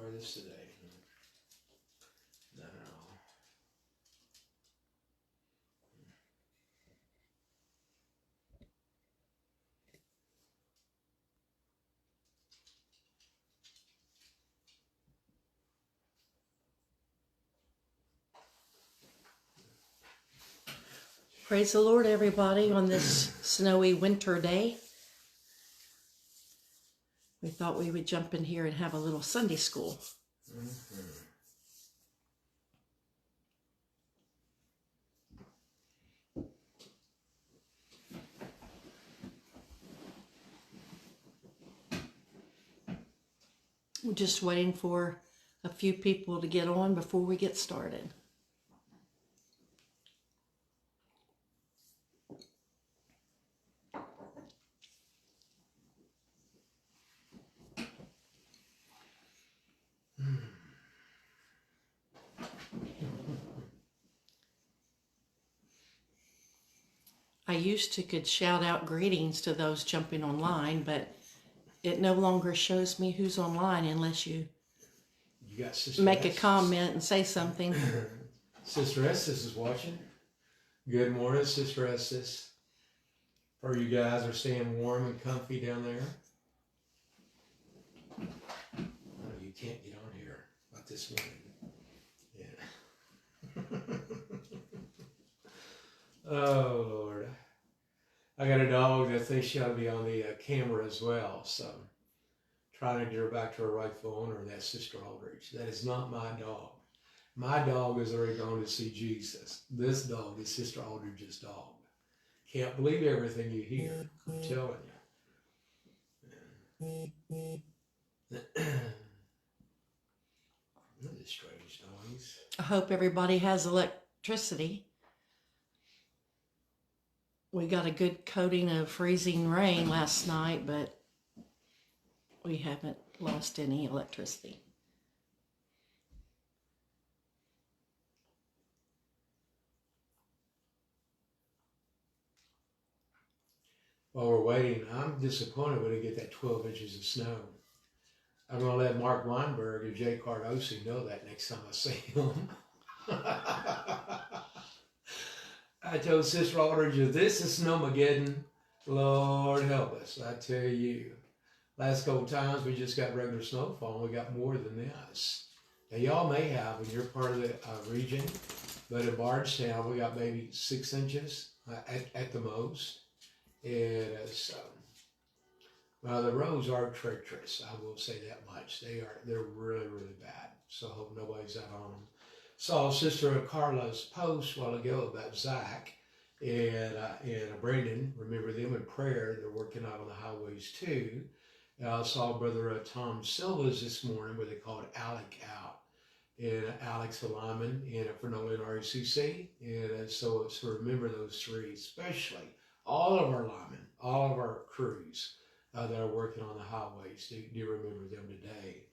try this today. No. Praise the Lord, everybody, on this snowy winter day. We thought we would jump in here and have a little Sunday school. We're just waiting for a few people to get on before we get started. I used to could shout out greetings to those jumping online, but it no longer shows me who's online unless you got Sister make S. a comment and say something. Sister Estes is watching. Good morning, Sister Estes. Hope you guys are staying warm and comfy down there. Oh, you can't get on here. Not this morning. Yeah. Oh, Lord. I got a dog that thinks she ought to be on the camera as well, so trying to get her back to her rightful owner, that's Sister Aldridge. That is not my dog. My dog is already going to see Jesus. This dog is Sister Aldridge's dog. Can't believe everything you hear, I'm telling you. That is strange noise. I hope everybody has electricity. We got a good coating of freezing rain last night, but we haven't lost any electricity. While we're waiting, I'm disappointed we didn't get that 12 inches of snow. I'm going to let Mark Weinberg and Jay Cardosi know that next time I see him. I told Sister Aldridge, if this is Snowmageddon, Lord help us, I tell you. Last couple times we just got regular snowfall and we got more than this. Now y'all may have when you're part of the region, but in Bardstown we got maybe 6 inches at the most. And well, the roads are treacherous, I will say that much. They're really, really bad. So I hope nobody's out on them. Saw Sister Carla's post a while ago about Zach and Brandon. Remember them in prayer. They're working out on the highways too. And I saw Brother Tom Silva's this morning where they called Alec out. And Alec's a lineman for Nolan RECC. And so remember those three, especially all of our linemen, all of our crews that are working on the highways. Do remember them today.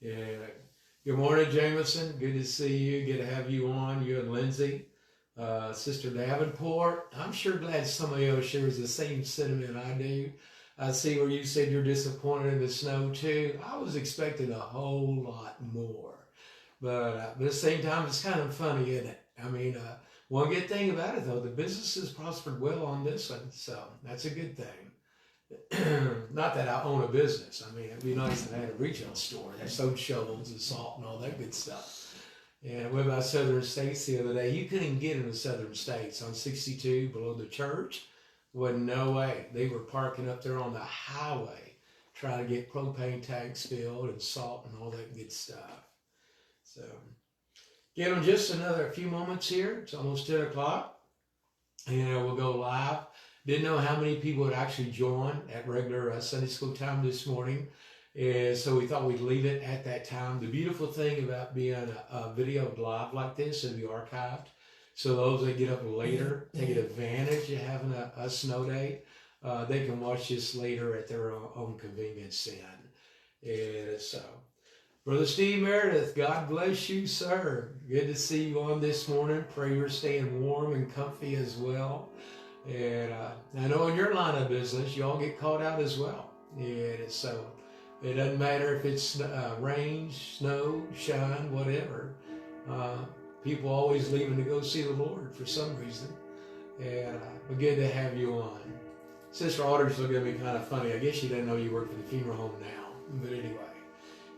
And good morning, Jameson. Good to see you. Good to have you on, you and Lindsay. Sister Davenport, I'm sure glad somebody else shares the same sentiment I do. I see where you said you're disappointed in the snow too. I was expecting a whole lot more. But at the same time, it's kind of funny, isn't it? I mean, one good thing about it, though, the business has prospered well on this one, so that's a good thing. Not that I own a business. I mean, it'd be nice if I had a retail store that sold shovels and salt and all that good stuff. And I went by Southern States the other day. You couldn't even get in the Southern States on 62 below the church. Wasn't no way. They were parking up there on the highway trying to get propane tanks filled and salt and all that good stuff. So, give them just another few moments here. It's almost 10 o'clock. And we'll go live. Didn't know how many people would actually join at regular Sunday school time this morning. And so we thought we'd leave it at that time. The beautiful thing about being videoed live like this and be archived, so those that get up later, take advantage of having a snow day, they can watch this later at their own convenience then. And so, Brother Steve Meredith, God bless you, sir. Good to see you on this morning. Pray you're staying warm and comfy as well. And I know in your line of business, you all get called out as well. And so It doesn't matter if it's rain, snow, shine, whatever. People always leaving to go see the Lord for some reason. And but good to have you on. Sister Aldridge looked at me kind of funny. I guess she didn't know you work for the funeral home now. But anyway.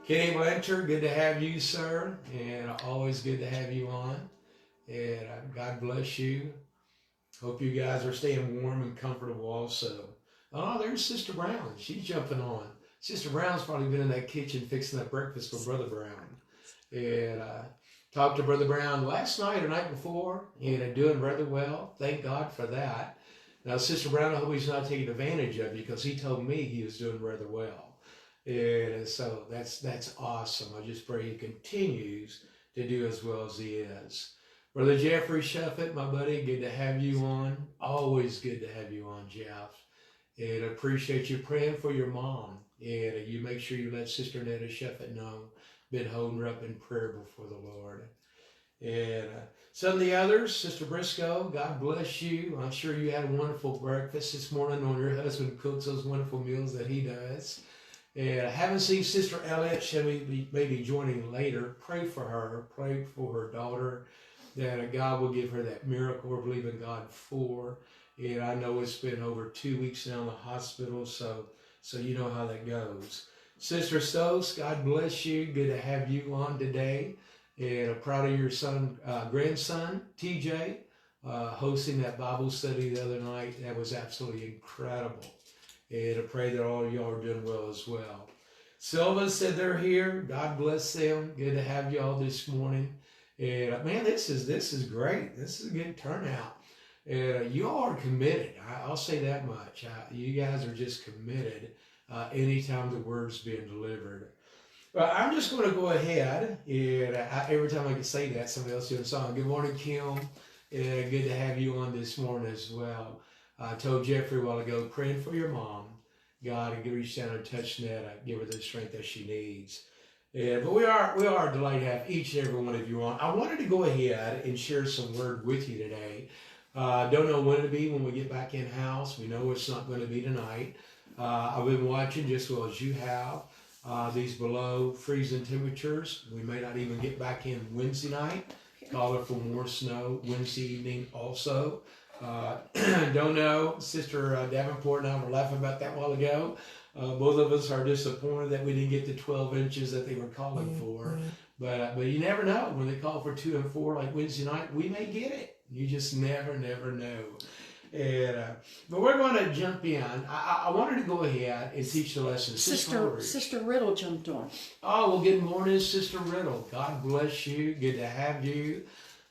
Kenny Blanchard, good to have you, sir. And always good to have you on. And God bless you. Hope you guys are staying warm and comfortable also. Oh, there's Sister Brown. She's jumping on. Sister Brown's probably been in that kitchen fixing that breakfast for Brother Brown. And talked to Brother Brown last night or night before, and doing rather well. Thank God for that. Now, Sister Brown, I hope he's not taking advantage of you, because he told me he was doing rather well. And so that's awesome. I just pray he continues to do as well as he is. Brother Jeffrey Shuffett, my buddy, good to have you on. Always good to have you on, Jeff. And I appreciate you praying for your mom. And you make sure you let Sister Netta Shuffett know. Been holding her up in prayer before the Lord. And some of the others, Sister Briscoe, God bless you. I'm sure you had a wonderful breakfast this morning when your husband cooks those wonderful meals that he does. And I haven't seen Sister Elliott. She may be joining later. Pray for her. Pray for her daughter, that God will give her that miracle we're believing God for. And I know it's been over 2 weeks now in the hospital, so you know how that goes. Sister Stokes, God bless you. Good to have you on today. And I'm proud of your grandson, TJ, hosting that Bible study the other night. That was absolutely incredible. And I pray that all of y'all are doing well as well. Silva said they're here. God bless them. Good to have y'all this morning. And man, this is great. This is a good turnout. And you all are committed. I'll say that much. You guys are just committed anytime the word's being delivered. Well, I'm just going to go ahead, and every time I can say that, somebody else doing a song. Good morning, Kim. And good to have you on this morning as well. I told Jeffrey a while ago, praying for your mom. God, and reach down and touch Netta, give her the strength that she needs. Yeah, but we are delighted to have each and every one of you on. I wanted to go ahead and share some word with you today. Don't know when it'll be when we get back in house. We know it's not going to be tonight. I've been watching just as well as you have. These below freezing temperatures. We may not even get back in Wednesday night. Calling for more snow Wednesday evening also. Don't know. Sister Davenport and I were laughing about that a while ago. Both of us are disappointed that we didn't get the 12 inches that they were calling for. But you never know. When they call for 2 and 4 like Wednesday night, we may get it. You just never know. And but we're going to jump in. I wanted to go ahead and teach the lesson. Sister Riddle jumped on. Oh, well, good morning, Sister Riddle. God bless you. Good to have you.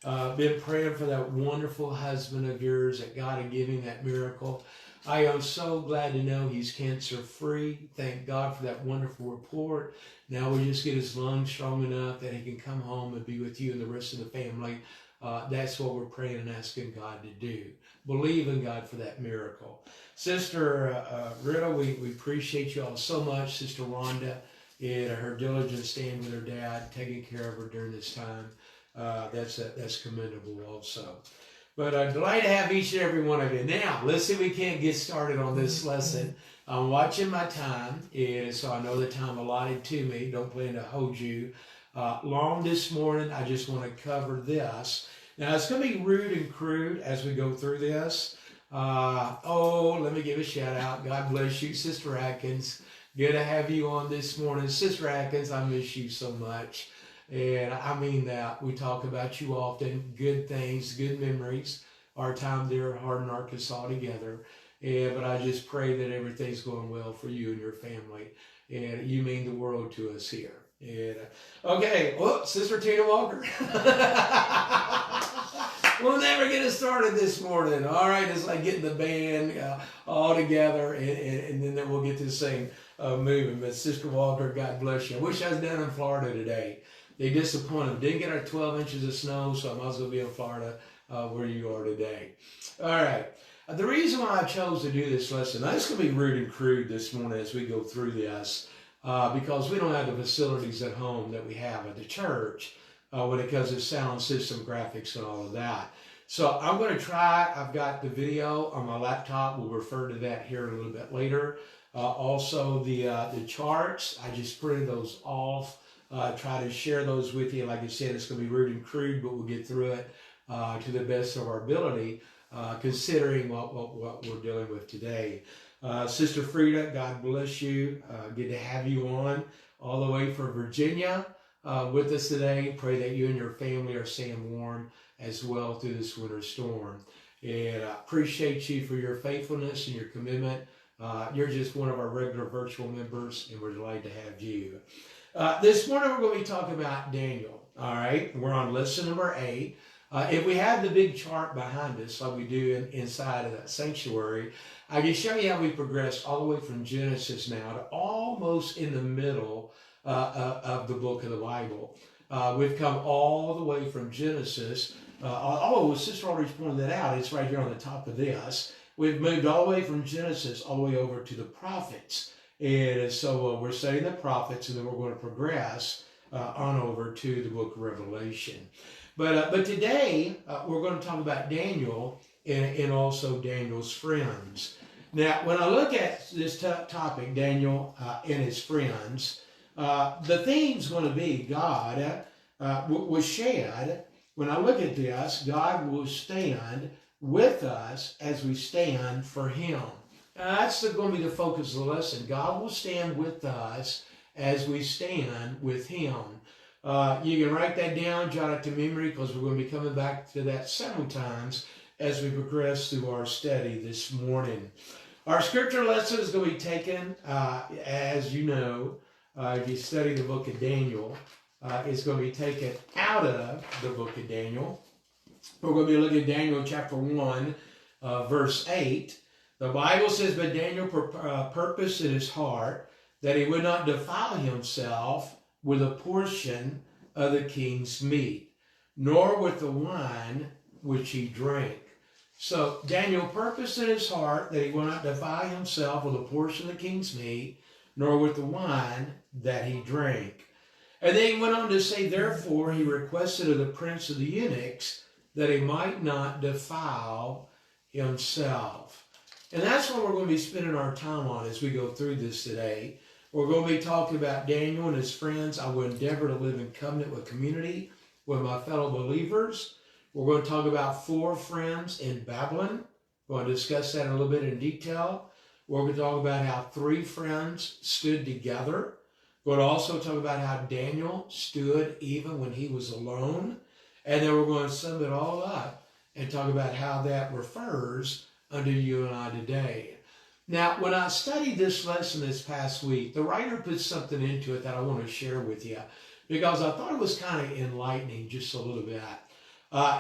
Been praying for that wonderful husband of yours, that God would give him that miracle. I am so glad to know he's cancer-free. Thank God for that wonderful report. Now we just get his lungs strong enough that he can come home and be with you and the rest of the family. That's what we're praying and asking God to do. Believe in God for that miracle. Sister Riddle, we appreciate you all so much. Sister Rhonda, and her diligence staying with her dad, taking care of her during this time. That's commendable also. But I'm delighted to have each and every one of you. Now, let's see if we can't get started on this lesson. I'm watching my time, and so I know the time allotted to me. Don't plan to hold you long this morning. I just want to cover this. Now, it's going to be rude and crude as we go through this. Let me give a shout out. God bless you, Sister Atkins. Good to have you on this morning. Sister Atkins, I miss you so much. And I mean that. We talk about you often. Good things, good memories. Our time there at Hardin, Arkansas together. But I just pray that everything's going well for you and your family. And you mean the world to us here. And, okay, Sister Tina Walker. We'll never get it started this morning. All right, it's like getting the band all together, and then we'll get this thing moving. But Sister Walker, God bless you. I wish I was down in Florida today. They disappointed. Didn't get our 12 inches of snow, so I might as well be in Florida where you are today. All right. The reason why I chose to do this lesson, now it's going to be rude and crude this morning as we go through this, because we don't have the facilities at home that we have at the church when it comes to sound system, graphics, and all of that. So I'm going to try. I've got the video on my laptop. We'll refer to that here a little bit later. Also, the charts, I just printed those off. Try to share those with you. Like I said, it's going to be rude and crude, but we'll get through it to the best of our ability, considering what we're dealing with today. Sister Frida, God bless you. Good to have you on all the way from Virginia with us today. Pray that you and your family are staying warm as well through this winter storm. And I appreciate you for your faithfulness and your commitment. You're just one of our regular virtual members, and we're delighted to have you. This morning we're going to be talking about Daniel. All right, we're on lesson number 8. If we have the big chart behind us, like we do inside of that sanctuary, I can show you how we progressed all the way from Genesis now to almost in the middle of the book of the Bible. We've come all the way from Genesis. Sister Aldridge pointed that out. It's right here on the top of this. We've moved all the way from Genesis all the way over to the prophets. And so we're studying the prophets, and then we're going to progress on over to the book of Revelation. But today, we're going to talk about Daniel and also Daniel's friends. Now, when I look at this topic, Daniel and his friends, the theme's going to be God was shed. When I look at this, God will stand with us as we stand for him. That's going to be the focus of the lesson. God will stand with us as we stand with him. You can write that down, jot it to memory, because we're going to be coming back to that several times as we progress through our study this morning. Our scripture lesson is going to be taken, as you know, if you study the book of Daniel, it's going to be taken out of the book of Daniel. We're going to be looking at Daniel chapter 1, verse 8. The Bible says, but Daniel purposed in his heart that he would not defile himself with a portion of the king's meat, nor with the wine which he drank. So Daniel purposed in his heart that he would not defile himself with a portion of the king's meat, nor with the wine that he drank. And then he went on to say, therefore he requested of the prince of the eunuchs that he might not defile himself. And that's what we're going to be spending our time on as we go through this today. We're going to be talking about Daniel and his friends. I will endeavor to live in covenant with community with my fellow believers. We're going to talk about 4 friends in Babylon. We're going to discuss that a little bit in detail. We're going to talk about how 3 friends stood together. We're going to also talk about how Daniel stood even when he was alone. And then we're going to sum it all up and talk about how that refers unto you and I today. Now, when I studied this lesson this past week, the writer put something into it that I want to share with you because I thought it was kind of enlightening just a little bit.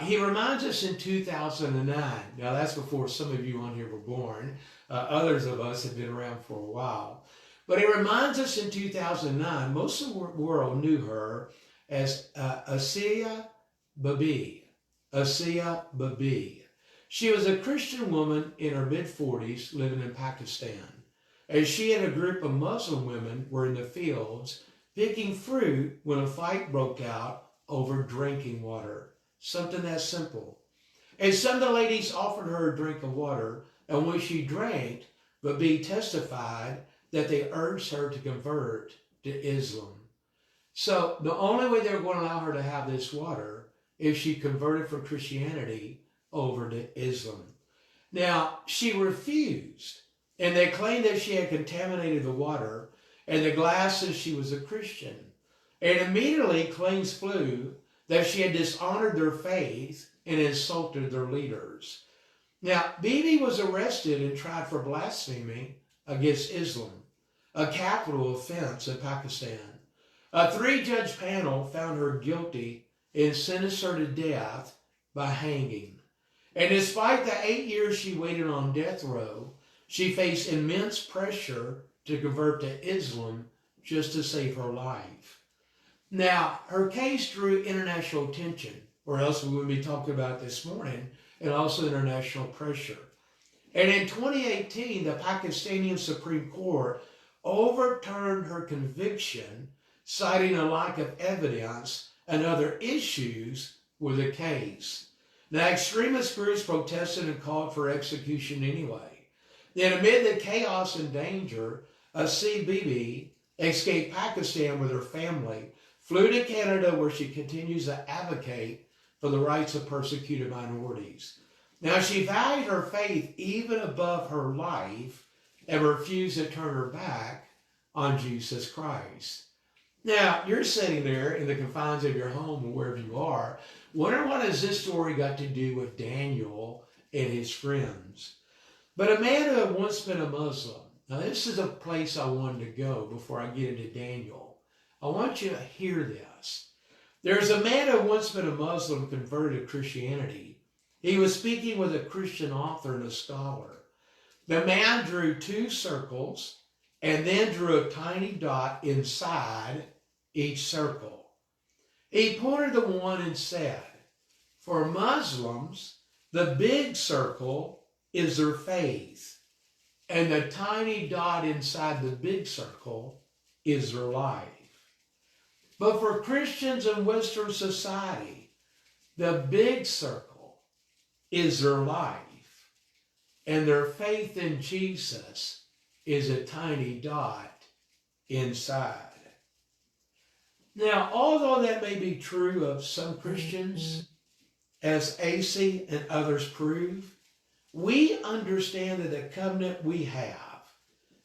He reminds us in 2009. Now, that's before some of you on here were born. Others of us have been around for a while. But he reminds us in 2009, most of the world knew her as Asia Bibi. Asia Bibi. She was a Christian woman in her mid-40s living in Pakistan. And she and a group of Muslim women were in the fields picking fruit when a fight broke out over drinking water. Something that simple. And some of the ladies offered her a drink of water, and when she drank, Bibi testified that they urged her to convert to Islam. So the only way they were going to allow her to have this water is she converted from Christianity over to Islam. Now, she refused, and they claimed that she had contaminated the water and the glasses she was a Christian. And immediately claims flew that she had dishonored their faith and insulted their leaders. Now, Bibi was arrested and tried for blasphemy against Islam, a capital offense in Pakistan. A 3-judge panel found her guilty and sentenced her to death by hanging. And despite the 8 years she waited on death row, she faced immense pressure to convert to Islam just to save her life. Now, her case drew international attention, or else we would be talking about it this morning, and also international pressure. And in 2018, the Pakistani Supreme Court overturned her conviction, citing a lack of evidence and other issues with the case. Now, extremist groups protested and called for execution anyway. And amid the chaos and danger, a CBB escaped Pakistan with her family, flew to Canada where she continues to advocate for the rights of persecuted minorities. Now, she valued her faith even above her life and refused to turn her back on Jesus Christ. Now, you're sitting there in the confines of your home or wherever you are, wondering what has this story got to do with Daniel and his friends. But a man who had once been a Muslim, now this is a place I wanted to go before I get into Daniel. I want you to hear this. There's a man who had once been a Muslim converted to Christianity. He was speaking with a Christian author and a scholar. The man drew 2 circles and then drew a tiny dot inside each circle. He pointed to one and said, for Muslims, the big circle is their faith, and the tiny dot inside the big circle is their life. But for Christians in Western society, the big circle is their life, and their faith in Jesus is a tiny dot inside. Now, although that may be true of some Christians, as AC and others prove, we understand that the covenant we have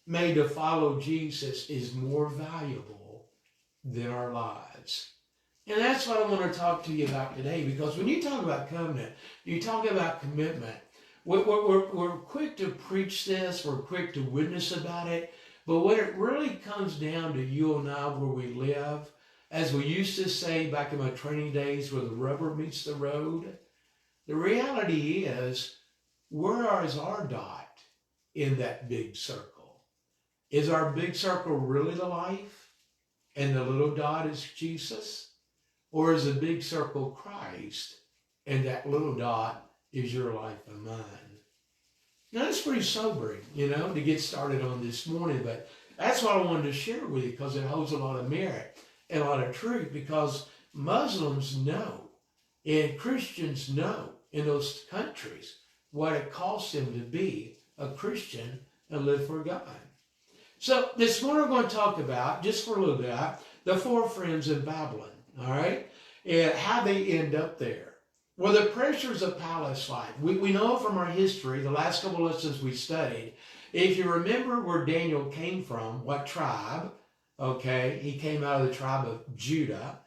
made to follow Jesus is more valuable than our lives. And that's what I want to talk to you about today, because when you talk about covenant, you talk about commitment. We're quick to preach this, we're quick to witness about it, but when it really comes down to you and I where we live, as we used to say back in my training days, where the rubber meets the road, the reality is, where is our dot in that big circle? Is our big circle really the life, and the little dot is Jesus? Or is the big circle Christ, and that little dot is your life and mine? Now, that's pretty sobering, to get started on this morning, but that's what I wanted to share with you, because it holds a lot of merit and a lot of truth, because Muslims know and Christians know in those countries what it costs them to be a Christian and live for God. So this morning we're going to talk about, just for a little bit, the 4 friends in Babylon, all right, and how they end up there. Well, the pressures of palace life. We know from our history, the last couple of lessons we studied, if you remember where Daniel came from, what tribe, okay, he came out of the tribe of Judah.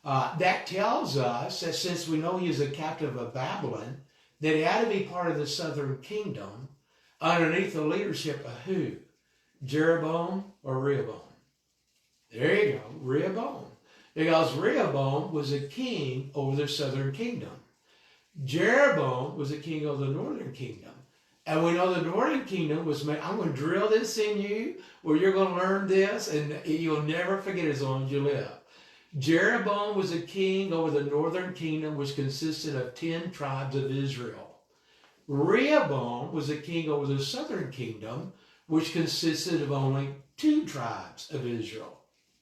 That tells us that since we know he is a captive of Babylon, that he had to be part of the southern kingdom underneath the leadership of who? Jeroboam or Rehoboam? There you go, Rehoboam. Because Rehoboam was a king over the southern kingdom. Jeroboam was a king of the northern kingdom. And we know the northern kingdom was made, I'm going to drill this in you, where you're going to learn this, and you'll never forget it as long as you live. Jeroboam was a king over the northern kingdom, which consisted of 10 tribes of Israel. Rehoboam was a king over the southern kingdom, which consisted of only 2 tribes of Israel,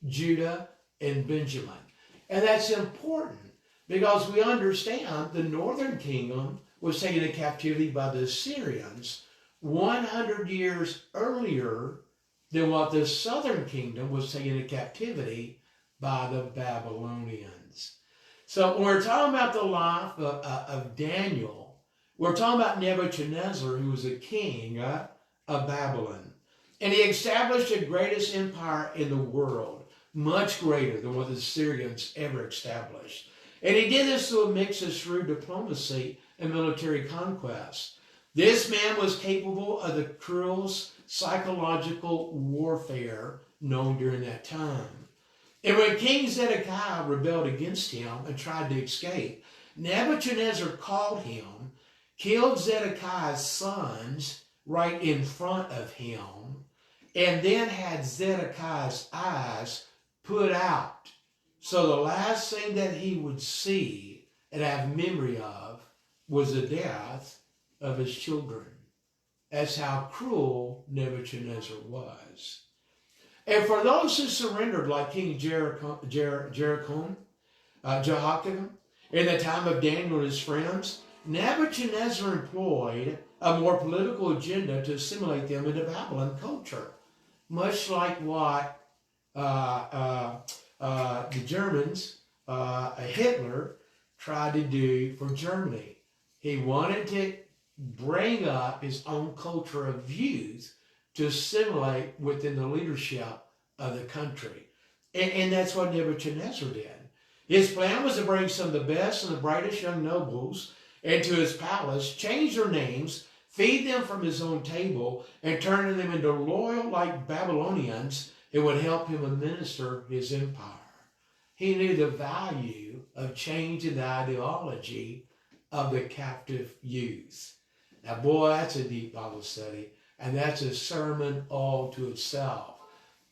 Judah and Benjamin. And that's important, because we understand the northern kingdom was taken into captivity by the Assyrians 100 years earlier than what the southern kingdom was taken into captivity by the Babylonians. So when we're talking about the life of Daniel, we're talking about Nebuchadnezzar, who was a king of Babylon. And he established the greatest empire in the world, much greater than what the Assyrians ever established. And he did this through a mix of shrewd diplomacy and military conquest. This man was capable of the cruelest psychological warfare known during that time. And when King Zedekiah rebelled against him and tried to escape, Nebuchadnezzar called him, killed Zedekiah's sons right in front of him, and then had Zedekiah's eyes put out. So the last thing that he would see and have memory of was the death of his children. That's how cruel Nebuchadnezzar was. And for those who surrendered, like King Jehoiakim, in the time of Daniel and his friends, Nebuchadnezzar employed a more political agenda to assimilate them into Babylon culture, much like what the Germans, Hitler, tried to do for Germany. He wanted to bring up his own culture of views to assimilate within the leadership of the country. And that's what Nebuchadnezzar did. His plan was to bring some of the best and the brightest young nobles into his palace, change their names, feed them from his own table, and turn them into loyal like Babylonians who would help him administer his empire. He knew the value of changing the ideology of the captive youth. Now, boy, that's a deep Bible study, and that's a sermon all to itself.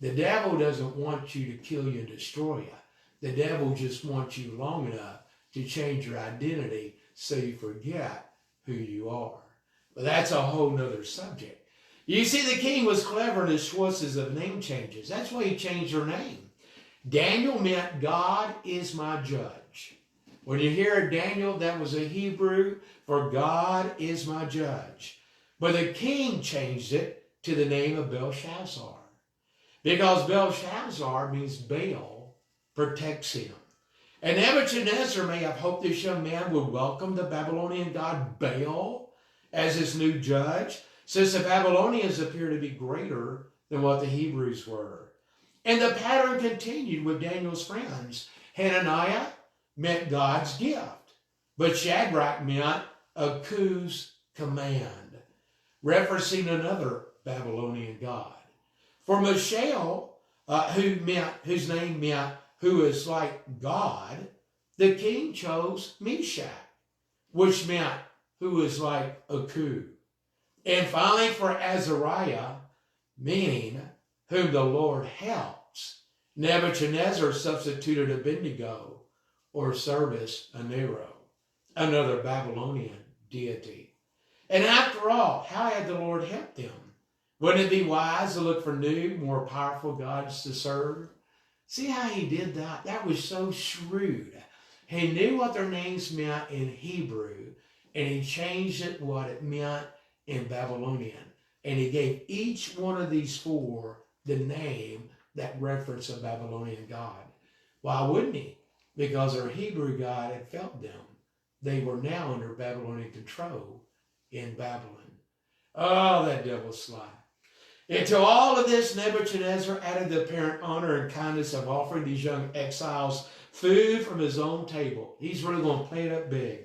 The devil doesn't want you to kill you and destroy you. The devil just wants you long enough to change your identity so you forget who you are. But that's a whole nother subject. You see, the king was clever in his choices of name changes. That's why he changed her name. Daniel meant God is my judge. When you hear Daniel, that was a Hebrew for God is my judge. But the king changed it to the name of Belshazzar, because Belshazzar means Baal protects him. And Nebuchadnezzar may have hoped this young man would welcome the Babylonian god Baal as his new judge, since the Babylonians appear to be greater than what the Hebrews were. And the pattern continued with Daniel's friends. Hananiah meant God's gift, but Shadrach meant Aku's command, referencing another Babylonian god. For Mishael, whose name meant who is like God, the king chose Meshach, which meant who is like Aku. And finally for Azariah, meaning whom the Lord helps, Nebuchadnezzar substituted Abednego, or Service Anero, another Babylonian deity. And after all, how had the Lord helped them? Wouldn't it be wise to look for new, more powerful gods to serve? See how he did that? That was so shrewd. He knew what their names meant in Hebrew, and he changed it what it meant in Babylonian. And he gave each one of these four the name that referenced a Babylonian god. Why wouldn't he? Because their Hebrew God had failed them. They were now under Babylonian control in Babylon. Oh, that devil's sly. And to all of this, Nebuchadnezzar added the apparent honor and kindness of offering these young exiles food from his own table. He's really going to play it up big.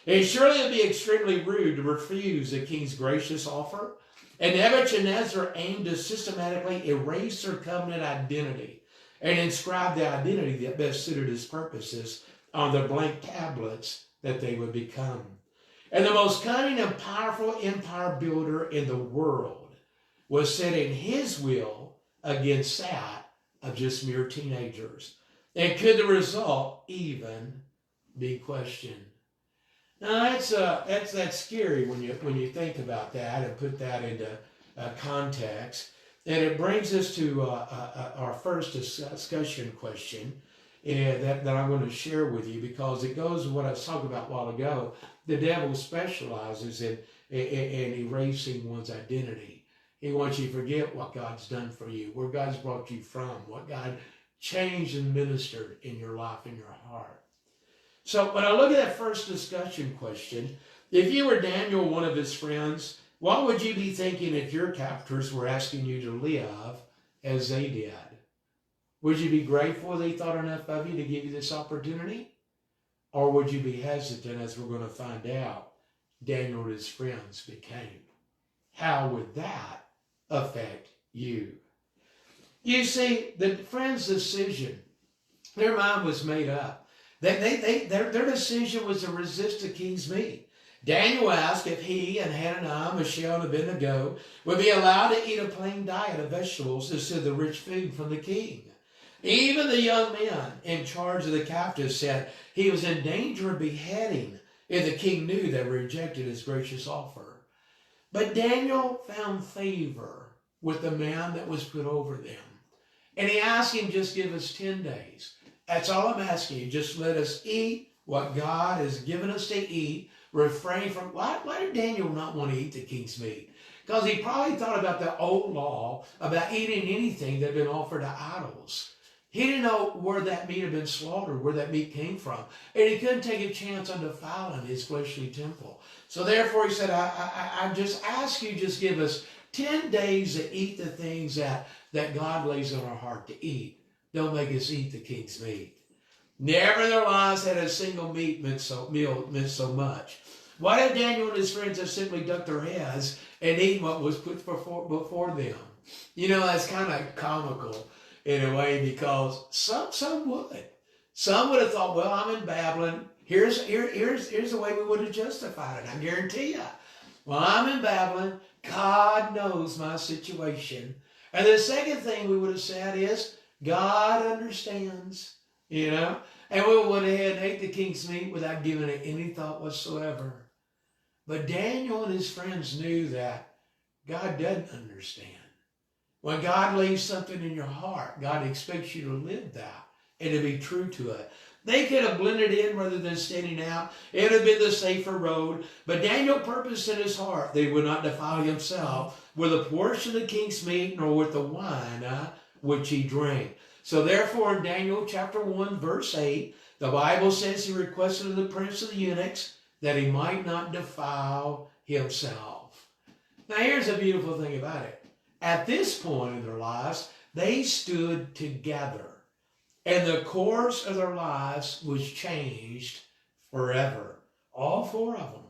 And surely it would be extremely rude to refuse the king's gracious offer. And Nebuchadnezzar aimed to systematically erase their covenant identity and inscribe the identity that best suited his purposes on the blank tablets that they would become. And the most cunning and powerful empire builder in the world was setting his will against that of just mere teenagers. And could the result even be questioned? Now that's scary when you think about that and put that into context. And it brings us to our first discussion question that I'm going to share with you, because it goes with what I was talking about a while ago. The devil specializes in erasing one's identity. He wants you to forget what God's done for you, where God's brought you from, what God changed and ministered in your life, in your heart. So when I look at that first discussion question, if you were Daniel, one of his friends, what would you be thinking if your captors were asking you to live as they did? Would you be grateful they thought enough of you to give you this opportunity? Or would you be hesitant, as we're going to find out Daniel and his friends became? How would that affect you? You see, the friends' decision, their mind was made up. Their decision was to resist the king's meat. Daniel asked if he and Hananiah, Mishael, and Abednego would be allowed to eat a plain diet of vegetables instead of the rich food from the king. Even the young men in charge of the captives said he was in danger of beheading if the king knew they rejected his gracious offer. But Daniel found favor with the man that was put over them. And he asked him, just give us 10 days. That's all I'm asking you. Just let us eat what God has given us to eat refrain from, why did Daniel not want to eat the king's meat? Because he probably thought about the old law about eating anything that had been offered to idols. He didn't know where that meat had been slaughtered, where that meat came from. And he couldn't take a chance on defiling his fleshly temple. So therefore he said, I just ask you, just give us 10 days to eat the things that God lays on our heart to eat. Don't make us eat the king's meat. Never in their lives had a single meal meant so much. Why did Daniel and his friends have simply ducked their heads and eaten what was put before them? You know, that's kind of comical in a way, because some would. Some would have thought, well, I'm in Babylon. Here's the way we would have justified it. I guarantee you. Well, I'm in Babylon. God knows my situation. And the second thing we would have said is, God understands, you know. And we went ahead and ate the king's meat without giving it any thought whatsoever. But Daniel and his friends knew that God doesn't understand. When God lays something in your heart, God expects you to live that and to be true to it. They could have blended in rather than standing out. It would have been the safer road. But Daniel purposed in his heart that he would not defile himself with a portion of the king's meat, nor with the wine which he drank. So therefore in Daniel chapter 1 verse 8, the Bible says he requested of the prince of the eunuchs that he might not defile himself. Now here's a beautiful thing about it. At this point in their lives, they stood together. And the course of their lives was changed forever. All four of them.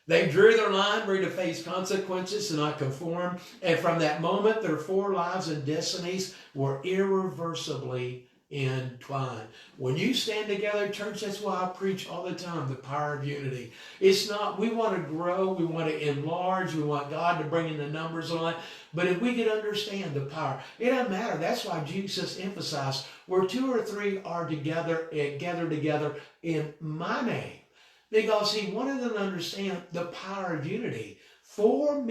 They drew their line ready to face consequences and not conform. And from that moment, their four lives and destinies were irreversibly entwined. When you stand together, church, that's why I preach all the time, the power of unity. It's not, we want to grow, we want to enlarge, we want God to bring in the numbers on it. But if we could understand the power, it doesn't matter. That's why Jesus emphasized, where two or three are together and gathered together in my name. Because he wanted them to understand the power of unity. Four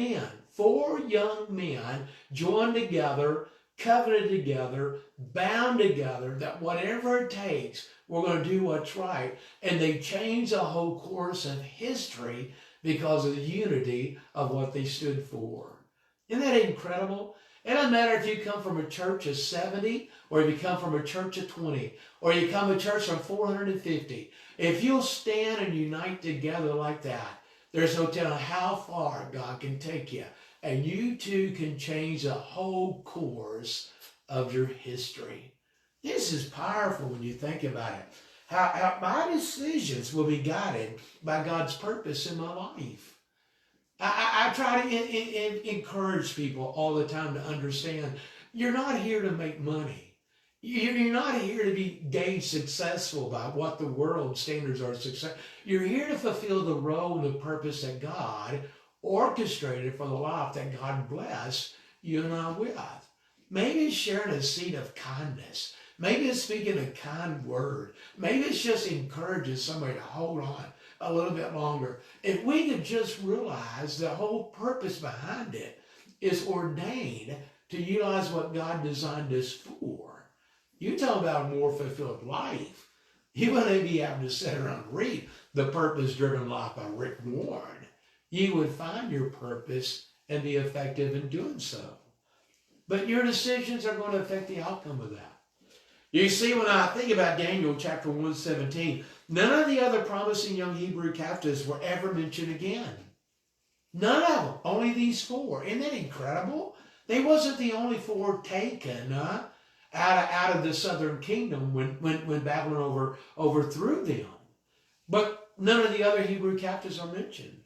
young men joined together, covenanted together, bound together, that whatever it takes, we're going to do what's right. And they changed the whole course of history because of the unity of what they stood for. Isn't that incredible? It doesn't matter if you come from a church of 70, or if you come from a church of 20, or you come to a church from 450. If you'll stand and unite together like that, there's no telling how far God can take you. And you too can change the whole course of your history. This is powerful when you think about it. How my decisions will be guided by God's purpose in my life. I try to encourage people all the time to understand, you're not here to make money. You're not here to be gauged successful by what the world standards are of success. You're here to fulfill the role and the purpose that God orchestrated for the life that God blessed you and I with. Maybe it's sharing a seed of kindness. Maybe it's speaking a kind word. Maybe it's just encouraging somebody to hold on a little bit longer. If we could just realize the whole purpose behind it is ordained to utilize what God designed us for. You talk about a more fulfilled life. You wouldn't be able to sit around and read The Purpose-Driven Life by Rick Warren. You would find your purpose and be effective in doing so. But your decisions are going to affect the outcome of that. You see, when I think about Daniel chapter 1:17, none of the other promising young Hebrew captives were ever mentioned again. None of them. Only these four. Isn't that incredible? They wasn't the only four taken out of the southern kingdom when Babylon overthrew them. But none of the other Hebrew captives are mentioned.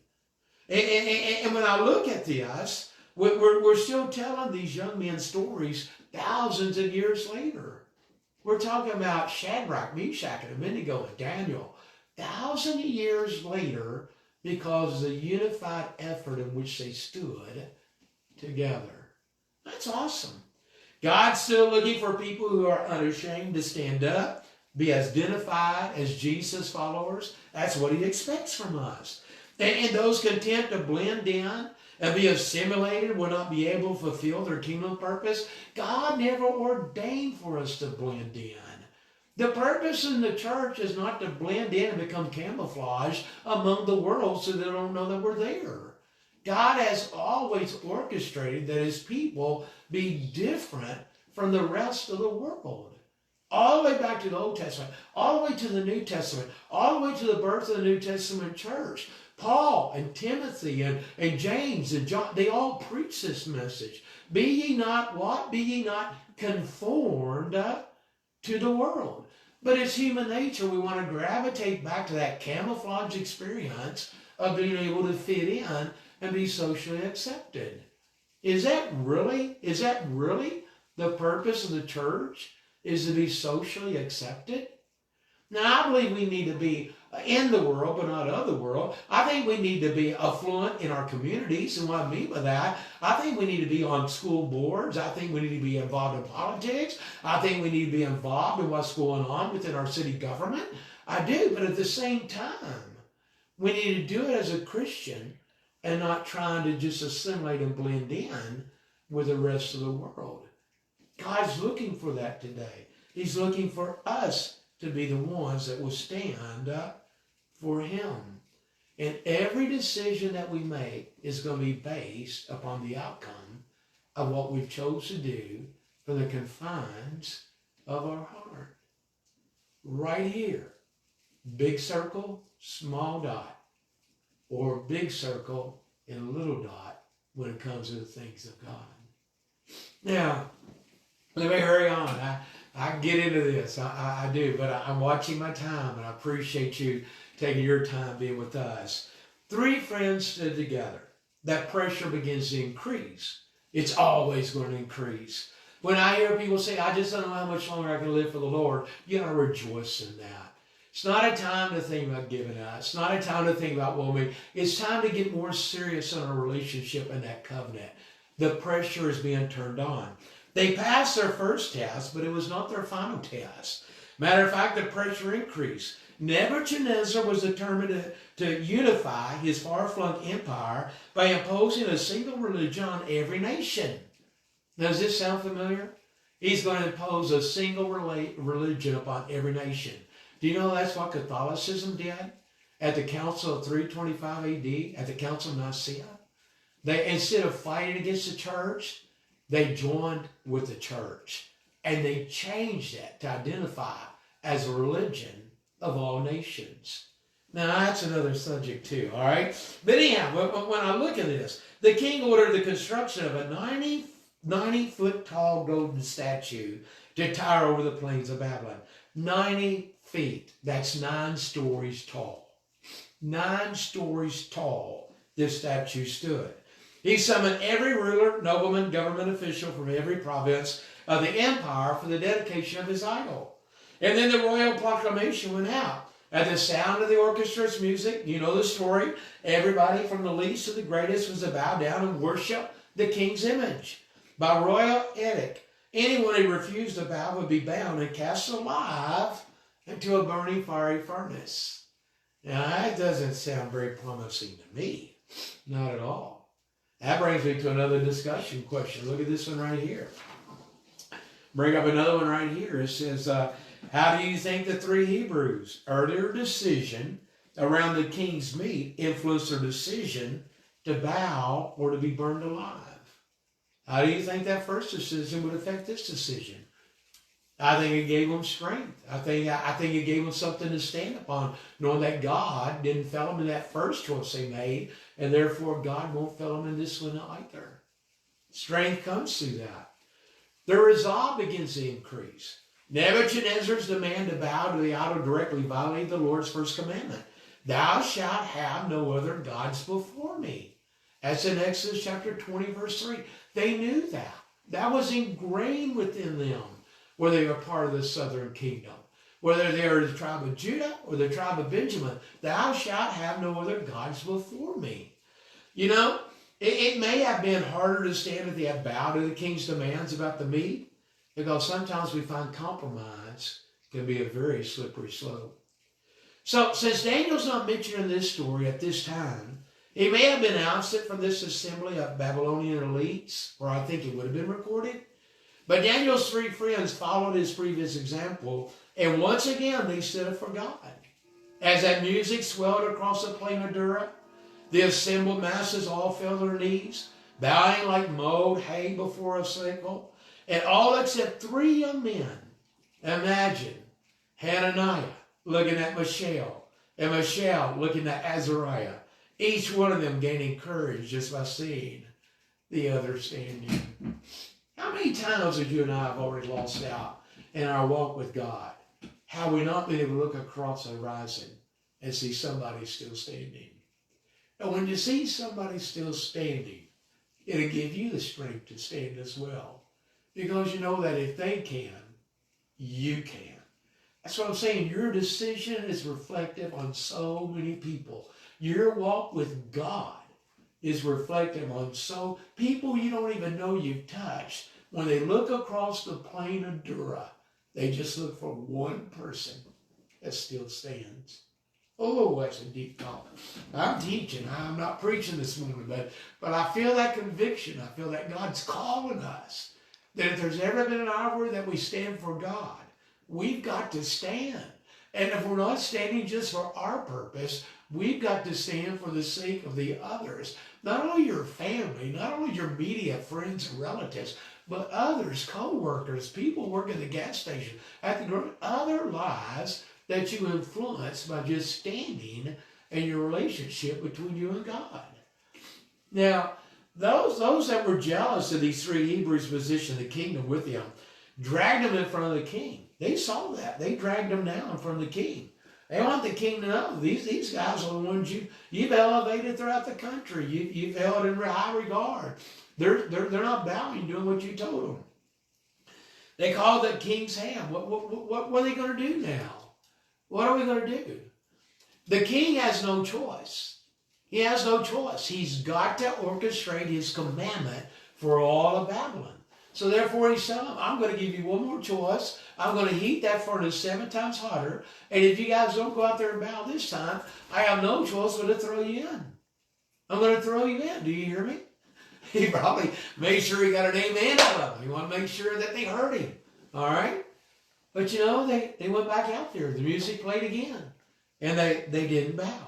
And when I look at this, we're still telling these young men's stories thousands of years later. We're talking about Shadrach, Meshach, and Abednego, and Daniel, thousands of years later, because of the unified effort in which they stood together. That's awesome. God's still looking for people who are unashamed to stand up, be identified as Jesus followers. That's what he expects from us. And those content to blend in and be assimilated will not be able to fulfill their kingdom purpose. God never ordained for us to blend in. The purpose in the church is not to blend in and become camouflaged among the world so they don't know that we're there. God has always orchestrated that his people be different from the rest of the world. All the way back to the Old Testament, all the way to the New Testament, all the way to the birth of the New Testament church. Paul and Timothy and James and John, they all preach this message. Be ye not what? Be ye not conformed to the world. But it's human nature. We want to gravitate back to that camouflage experience of being able to fit in and be socially accepted. Is that really the purpose of the church? Is to be socially accepted? Now, I believe we need to be in the world, but not of the world. I think we need to be affluent in our communities. And what I mean by that, I think we need to be on school boards. I think we need to be involved in politics. I think we need to be involved in what's going on within our city government. I do, but at the same time, we need to do it as a Christian and not trying to just assimilate and blend in with the rest of the world. God's looking for that today. He's looking for us to be the ones that will stand up for him. And every decision that we make is going to be based upon the outcome of what we've chosen to do from the confines of our heart. Right here, big circle, small dot, or big circle and little dot when it comes to the things of God. Now, let me hurry on. I get into this. I do, but I'm watching my time, and I appreciate you taking your time being with us. 3 friends stood together. That pressure begins to increase. It's always going to increase. When I hear people say, I just don't know how much longer I can live for the Lord, you got to rejoice in that. It's not a time to think about giving up. It's not a time to think about well-being. It's time to get more serious in our relationship and that covenant. The pressure is being turned on. They passed their first test, but it was not their final test. Matter of fact, the pressure increased. Nebuchadnezzar was determined to unify his far-flung empire by imposing a single religion on every nation. Now, does this sound familiar? He's going to impose a single religion upon every nation. Do you know that's what Catholicism did at the Council of 325 AD, at the Council of Nicaea? They, instead of fighting against the church, they joined with the church. And they changed it to identify as a religion of all nations. Now, that's another subject too, all right? But anyhow, when I look at this, the king ordered the construction of a 90-foot tall golden statue to tower over the plains of Babylon. 90 feet. That's 9 stories tall. 9 stories tall, this statue stood. He summoned every ruler, nobleman, government official from every province of the empire for the dedication of his idol. And then the royal proclamation went out. At the sound of the orchestra's music, you know the story, everybody from the least to the greatest was to bow down and worship the king's image. By royal edict, anyone who refused to bow would be bound and cast alive into a burning fiery furnace. Now, that doesn't sound very promising to me. Not at all. That brings me to another discussion question. Look at this one right here. Bring up another one right here. It says, how do you think the 3 Hebrews' earlier decision around the king's meat influenced their decision to bow or to be burned alive? How do you think that first decision would affect this decision? I think it gave them strength. I think it gave them something to stand upon, knowing that God didn't fail them in that first choice they made, and therefore God won't fail them in this one either. Strength comes through that. Their resolve begins to increase. Nebuchadnezzar's demand to bow to the idol directly violated the Lord's first commandment. Thou shalt have no other gods before me. That's in Exodus chapter 20, verse 3. They knew that. That was ingrained within them, whether they were part of the southern kingdom, whether they were the tribe of Judah or the tribe of Benjamin. Thou shalt have no other gods before me. You know, it may have been harder to stand if they had bowed to the king's demands about the meat, because sometimes we find compromise can be a very slippery slope. So, since Daniel's not mentioned in this story at this time, he may have been ousted from this assembly of Babylonian elites, or I think it would have been recorded. But Daniel's 3 friends followed his previous example And once again, they stood up for God. As that music swelled across the plain of Duray, the assembled masses all fell to their knees, bowing like mowed hay before a sickle, and all except 3 young men. Imagine Hananiah looking at Mishael, and Mishael looking at Azariah, each one of them gaining courage just by seeing the other standing. How many times have you and I have already lost out in our walk with God? Have we not been able to look across the horizon and see somebody still standing? And when you see somebody still standing, it'll give you the strength to stand as well. Because you know that if they can, you can. That's what I'm saying. Your decision is reflective on so many people. Your walk with God is reflective on so people you don't even know you've touched. When they look across the plain of Duray, they just look for one person that still stands. Oh, that's a deep thought. I'm teaching. I'm not preaching this morning, but I feel that conviction. I feel that God's calling us. That if there's ever been an hour that we stand for God, we've got to stand. And if we're not standing just for our purpose, we've got to stand for the sake of the others. Not only your family, not only your immediate friends and relatives, but others, co-workers, people working at the gas station, at the grocery, other lives that you influence by just standing in your relationship between you and God. Now, those that were jealous of these 3 Hebrews position the kingdom with them, dragged them in front of the king. They saw that. They dragged them down from the king. They want the king to know these guys are the ones you've elevated throughout the country. You've held in high regard. They're not bowing, doing what you told them. They called the king's hand. What are they going to do now? What are we going to do? The king has no choice. He has no choice. He's got to orchestrate his commandment for all of Babylon. So therefore he's telling them, I'm going to give you one more choice. I'm going to heat that furnace 7 times hotter. And if you guys don't go out there and bow this time, I have no choice but to throw you in. I'm going to throw you in. Do you hear me? He probably made sure he got an amen out of them. He wanted to make sure that they heard him. All right? But you know, they went back out there. The music played again. And they didn't bow.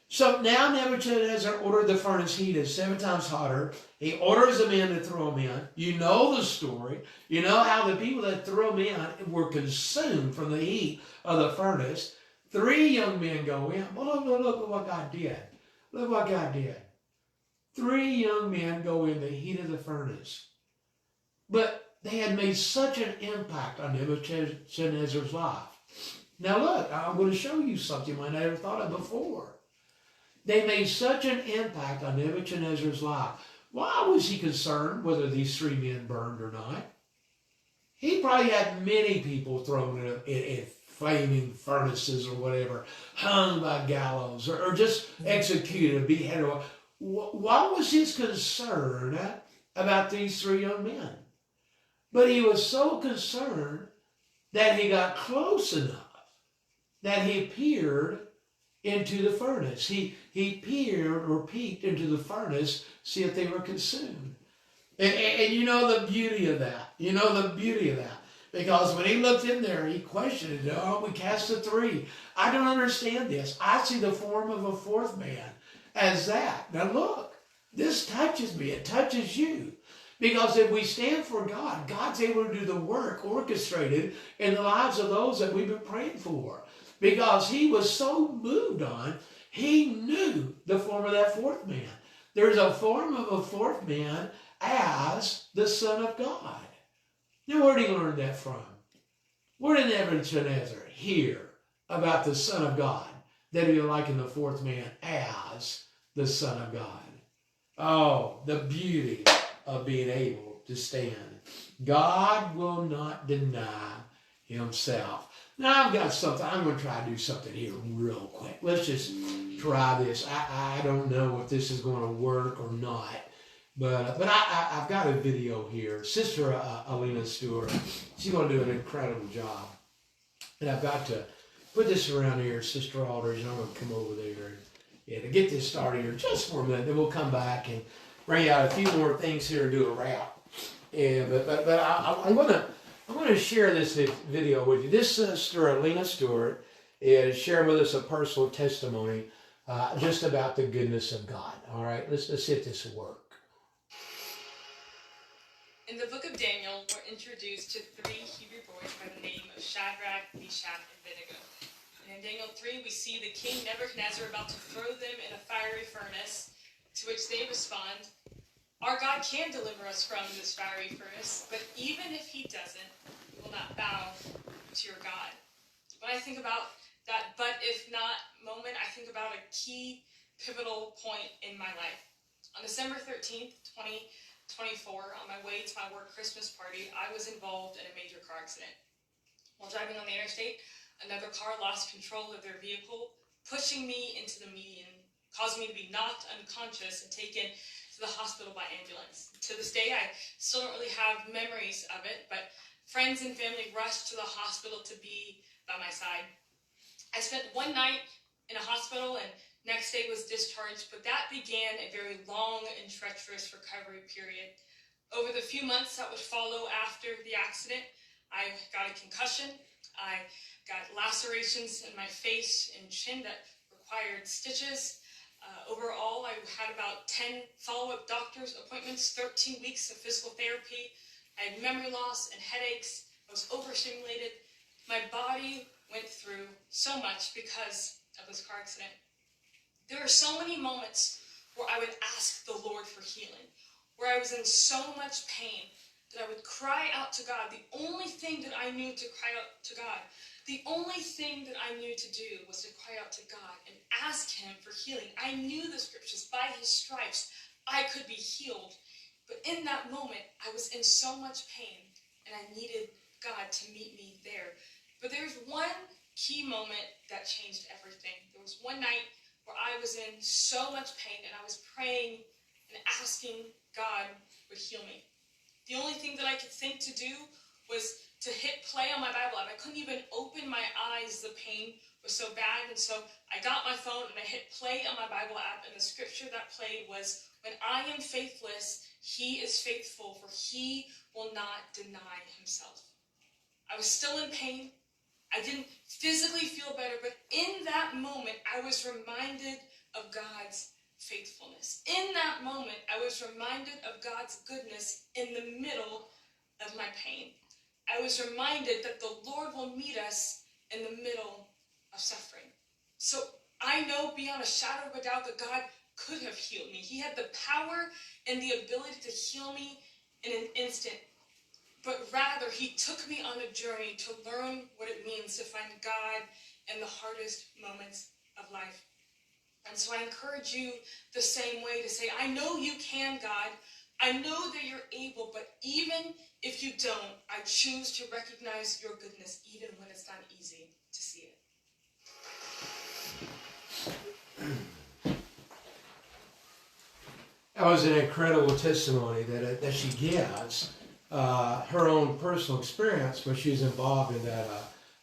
So now Nebuchadnezzar ordered the furnace heated 7 times hotter. He orders the men to throw them in. You know the story. You know how the people that threw them in were consumed from the heat of the furnace. 3 young men go in. Well, look at what God did. Look what God did. 3 young men go in the heat of the furnace. But they had made such an impact on Nebuchadnezzar's life. Now look, I'm going to show you something I never thought of before. They made such an impact on Nebuchadnezzar's life. Why was he concerned whether these 3 men burned or not? He probably had many people thrown in flaming furnaces or whatever, hung by gallows, or just executed, beheaded. Why was his concern about these 3 young men? But he was so concerned that he got close enough that he peered into the furnace. He peered or peeked into the furnace, see if they were consumed. And you know the beauty of that. You know the beauty of that. Because when he looked in there, he questioned it. Oh, we cast the 3. I don't understand this. I see the form of a 4th man as that. Now look, this touches me. It touches you. Because if we stand for God, God's able to do the work orchestrated in the lives of those that we've been praying for. Because he was so moved on, he knew the form of that 4th man. There's a form of a 4th man as the Son of God. Now, where did he learn that from? Where did Nebuchadnezzar hear about the Son of God, that he would liken the 4th man as the Son of God? Oh, the beauty of being able to stand. God will not deny himself. Now I've got something. I'm going to try to do something here real quick. Let's just try this. I don't know if this is going to work or not. But I've got a video here. Sister Alina Stewart, she's going to do an incredible job. And I've got to put this around here, Sister Aldridge, and I'm going to come over there and to get this started here just for a minute. Then we'll come back and bring out a few more things here and do a wrap. And but I'm going to I'm going to share this video with you. This sister, Alina Stewart, is sharing with us a personal testimony just about the goodness of God. All right, let's see if this will work. In the book of Daniel, we're introduced to 3 Hebrew boys by the name of Shadrach, Meshach, and Abednego. And in Daniel 3, we see the king Nebuchadnezzar about to throw them in a fiery furnace, to which they respond, "Our God can deliver us from this fiery furnace, but even if he doesn't, we will not bow to your God." When I think about that "but if not" moment, I think about a key pivotal point in my life. On December 13th, 2024, on my way to my work Christmas party, I was involved in a major car accident. While driving on the interstate, another car lost control of their vehicle, pushing me into the median, causing me to be knocked unconscious and taken to the hospital by ambulance. To this day, I still don't really have memories of it, but friends and family rushed to the hospital to be by my side. I spent one night in a hospital and next day was discharged, but that began a very long and treacherous recovery period. Over the few months that would follow after the accident, I got a concussion. I got lacerations in my face and chin that required stitches. Overall, I had about 10 follow-up doctor's appointments, 13 weeks of physical therapy. I had memory loss and headaches. I was overstimulated. My body went through so much because of this car accident. There are so many moments where I would ask the Lord for healing, where I was in so much pain that I would cry out to God. The only thing that I knew to cry out to God, the only thing that I knew to do was to cry out to God and ask him for healing. I knew the scriptures, by his stripes, I could be healed. But in that moment, I was in so much pain and I needed God to meet me there. But there's one key moment that changed everything. There was one night where I was in so much pain and I was praying and asking God would heal me. The only thing that I could think to do was to hit play on my Bible app. I couldn't even open my eyes. The pain was so bad. And so I got my phone and I hit play on my Bible app, and the scripture that played was, "When I am faithless, he is faithful, for he will not deny himself." I was still in pain. I didn't physically feel better, but in that moment, I was reminded of God's faithfulness. In that moment, I was reminded of God's goodness in the middle of my pain. I was reminded that the Lord will meet us in the middle of suffering. So I know beyond a shadow of a doubt that God could have healed me. He had the power and the ability to heal me in an instant. But rather, he took me on a journey to learn what it means to find God in the hardest moments of life. And so I encourage you the same way to say, I know you can, God. I know that you're able, but even if you don't, I choose to recognize your goodness even when it's not easy to see it. That was an incredible testimony that she gives, her own personal experience when she was involved in that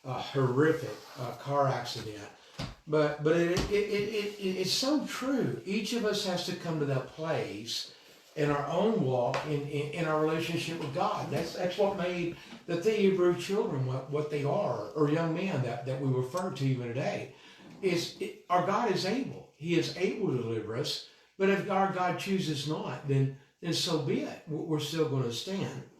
horrific car accident. But it's so true. Each of us has to come to that place in our own walk, in our relationship with God. That's what made the Hebrew children what they are, or young men that we refer to even today. Our God is able. He is able to deliver us. But if our God chooses not, then so be it. We're still going to stand.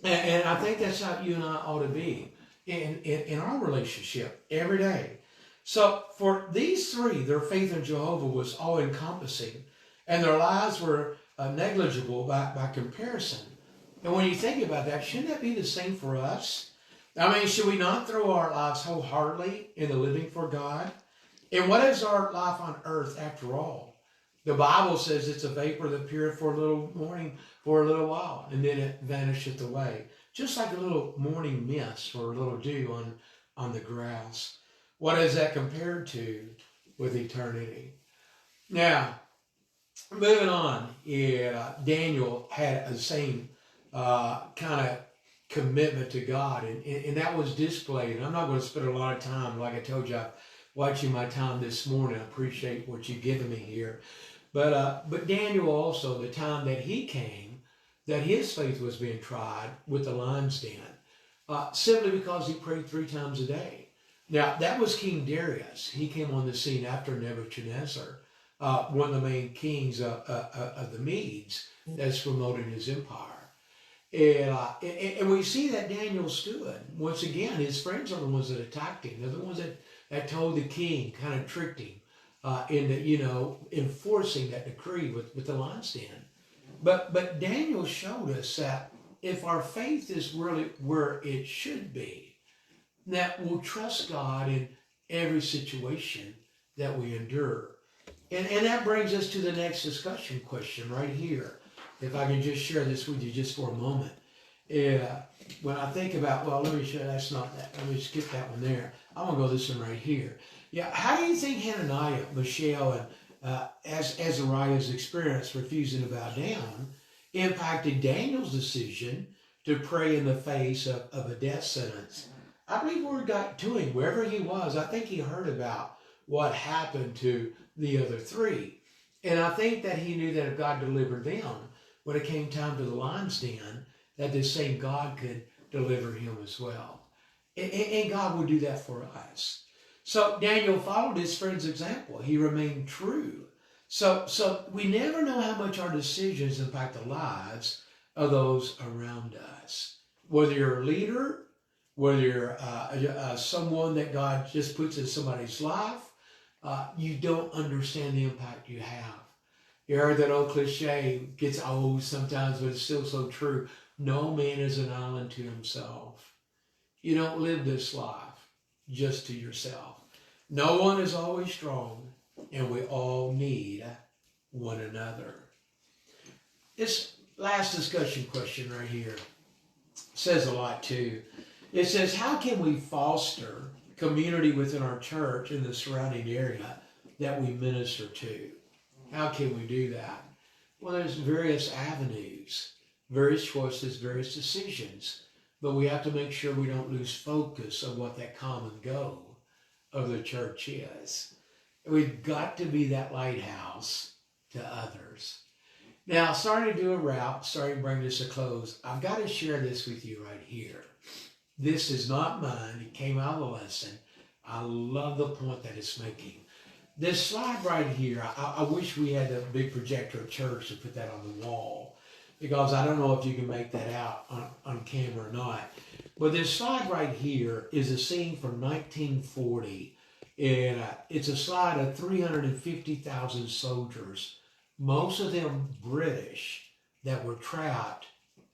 And I think that's how you and I ought to be in our relationship every day. So for these three, their faith in Jehovah was all-encompassing, and their lives were negligible by comparison. And when you think about that, shouldn't that be the same for us? I mean, should we not throw our lives wholeheartedly into living for God? And what is our life on earth after all? The Bible says it's a vapor that appeareth for a little morning, for a little while, and then it vanisheth away. Just like a little morning mist or a little dew on the grass. What is that compared to with eternity? Now, moving on, Daniel had the same kind of commitment to God, and that was displayed. And I'm not going to spend a lot of time, like I told you, watching my time this morning. I appreciate what you've given me here. But Daniel also, the time that he came that his faith was being tried with the lion's den, simply because he prayed 3 times a day. Now, that was King Darius. He came on the scene after Nebuchadnezzar, one of the main kings of the Medes that's promoting his empire. And we see that Daniel stood. Once again, his friends are the ones that attacked him. They're the ones that told the king, kind of tricked him into, enforcing that decree with the lion's den. But Daniel showed us that if our faith is really where it should be, that we'll trust God in every situation that we endure. And that brings us to the next discussion question right here. If I can just share this with you just for a moment. When I think about, well, let me show, that's not that. Let me skip that one there. I'm going to go this one right here. Yeah, how do you think Hananiah, Mishael, and Azariah's experience refusing to bow down impacted Daniel's decision to pray in the face of a death sentence? I believe word got to him, wherever he was. I think he heard about what happened to the other 3. And I think that he knew that if God delivered them, when it came time to the lion's den, that this same God could deliver him as well. And God would do that for us. So Daniel followed his friend's example. He remained true. So we never know how much our decisions impact the lives of those around us. Whether you're a leader, whether you're someone that God just puts in somebody's life, you don't understand the impact you have. You heard that old cliche, gets old sometimes, but it's still so true. No man is an island to himself. You don't live this life just to yourself. No one is always strong, and we all need one another. This last discussion question right here says a lot too. It says, how can we foster community within our church in the surrounding area that we minister to? How can we do that? Well, there's various avenues, various choices, various decisions, but we have to make sure we don't lose focus of what that common goal of the church is. We've got to be that lighthouse to others. Now, starting to do a wrap, starting to bring this to close, I've got to share this with you right here. This is not mine. It came out of the lesson. I love the point that it's making. This slide right here, I wish we had a big projector at church to put that on the wall, because I don't know if you can make that out on camera or not. But this slide right here is a scene from 1940, and it's a slide of 350,000 soldiers, most of them British, that were trapped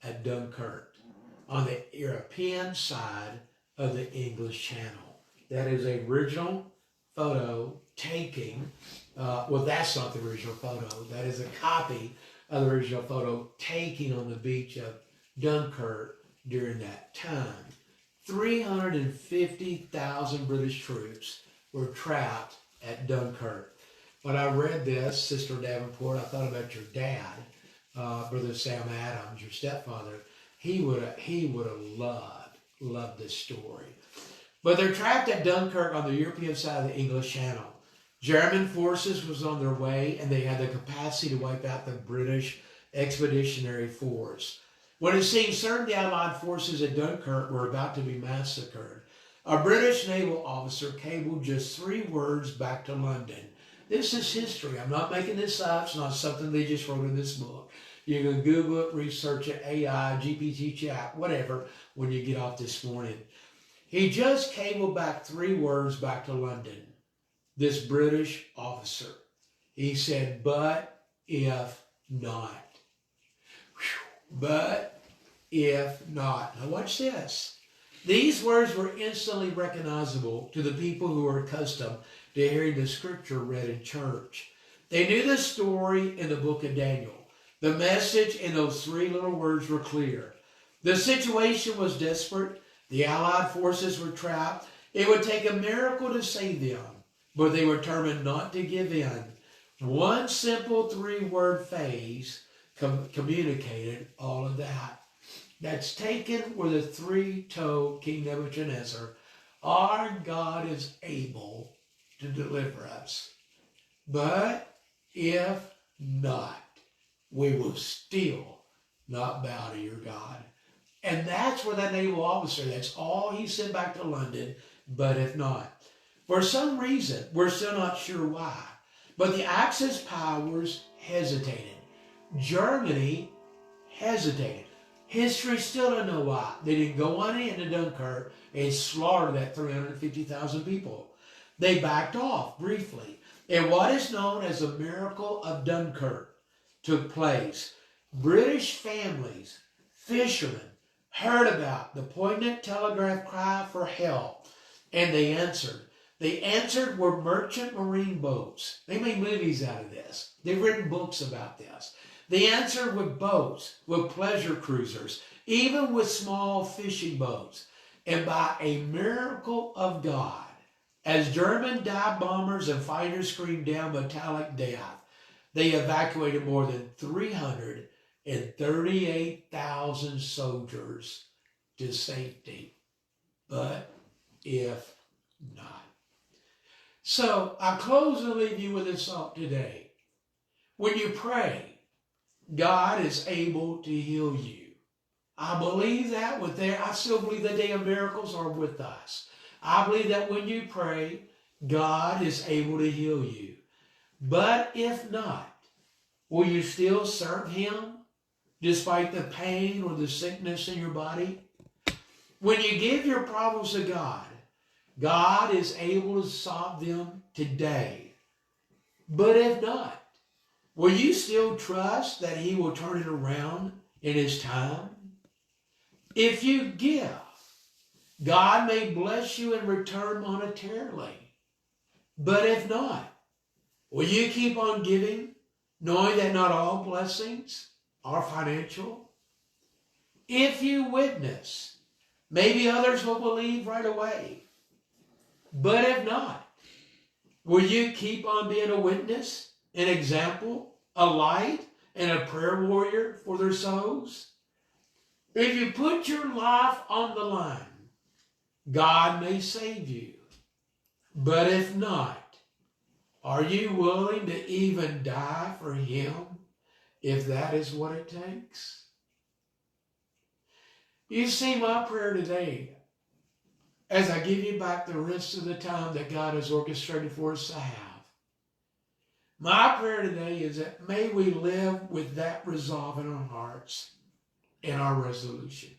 at Dunkirk on the European side of the English Channel. That is a original photo taking, well, that's not the original photo. That is a copy of the original photo taken on the beach of Dunkirk during that time. 350,000 British troops were trapped at Dunkirk. When I read this, Sister Davenport, I thought about your dad, Brother Sam Adams, your stepfather. He would have loved this story. But they're trapped at Dunkirk on the European side of the English Channel. German forces was on their way, and they had the capacity to wipe out the British Expeditionary Force. When it seemed certain the Allied forces at Dunkirk were about to be massacred, a British naval officer cabled just 3 words back to London. This is history. I'm not making this up. It's not something they just wrote in this book. You can Google it, research it, AI, GPT chat, whatever, when you get off this morning. He just cabled back 3 words back to London. This British officer. He said, but if not. Whew. But if not. Now watch this. These words were instantly recognizable to the people who were accustomed to hearing the scripture read in church. They knew the story in the book of Daniel. The message in those 3 little words were clear. The situation was desperate. The Allied forces were trapped. It would take a miracle to save them, but they were determined not to give in. One simple 3-word phrase communicated all of that. That's taken where the 3 told King Nebuchadnezzar, our God is able to deliver us. But if not, we will still not bow to your God. And that's where that naval officer, that's all he sent back to London, but if not. For some reason, we're still not sure why, but the Axis powers hesitated. Germany hesitated. History still don't know why. They didn't go on into Dunkirk and slaughter that 350,000 people. They backed off briefly. And what is known as the miracle of Dunkirk took place. British families, fishermen, heard about the poignant telegraph cry for help, and they answered. They answered were merchant marine boats. They made movies out of this. They've written books about this. They answered with boats, with pleasure cruisers, even with small fishing boats. And by a miracle of God, as German dive bombers and fighters screamed down metallic death, they evacuated more than 338,000 soldiers to safety. But if not. So I close and leave you with this thought today. When you pray, God is able to heal you. I believe that I still believe the day of miracles are with us. I believe that when you pray, God is able to heal you. But if not, will you still serve him despite the pain or the sickness in your body? When you give your problems to God, God is able to solve them today. But if not, will you still trust that he will turn it around in his time? If you give, God may bless you in return monetarily. But if not, will you keep on giving, knowing that not all blessings are financial? If you witness, maybe others will believe right away. But if not, will you keep on being a witness, an example, a light, and a prayer warrior for their souls? If you put your life on the line, God may save you. But if not, are you willing to even die for him if that is what it takes? You see, my prayer today, as I give you back the rest of the time that God has orchestrated for us to have, my prayer today is that may we live with that resolve in our hearts, in our resolution.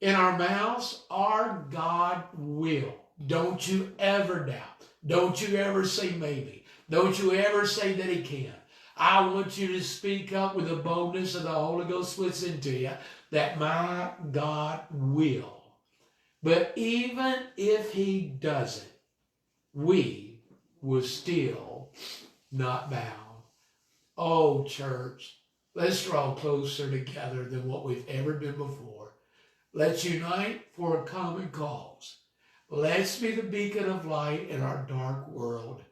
In our mouths, our God will. Don't you ever doubt. Don't you ever say maybe. Don't you ever say that he can. I want you to speak up with the boldness of the Holy Ghost puts into you that my God will. But even if he doesn't, we will still not bow. Oh, church, let's draw closer together than what we've ever been before. Let's unite for a common cause. Let's be the beacon of light in our dark world.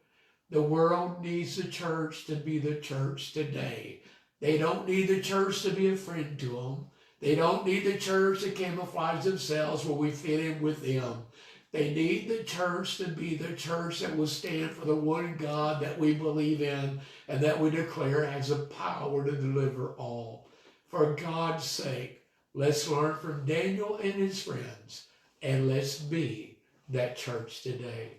The world needs the church to be the church today. They don't need the church to be a friend to them. They don't need the church to camouflage themselves where we fit in with them. They need the church to be the church that will stand for the one God that we believe in and that we declare has the power to deliver all. For God's sake, let's learn from Daniel and his friends, and let's be that church today.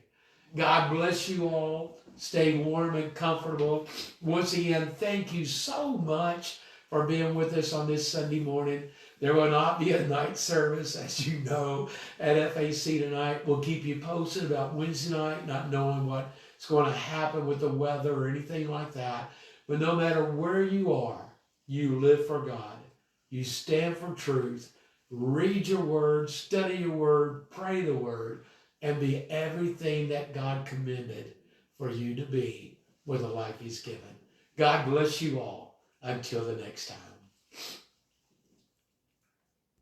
God bless you all. Stay warm and comfortable. Once again, thank you so much for being with us on this Sunday morning. There will not be a night service, as you know, at FAC tonight. We'll keep you posted about Wednesday night, not knowing what's going to happen with the weather or anything like that. But no matter where you are, you live for God. You stand for truth. Read your word, study your word, pray the word, and be everything that God commended for you to be with the life he's given. God bless you all. Until the next time.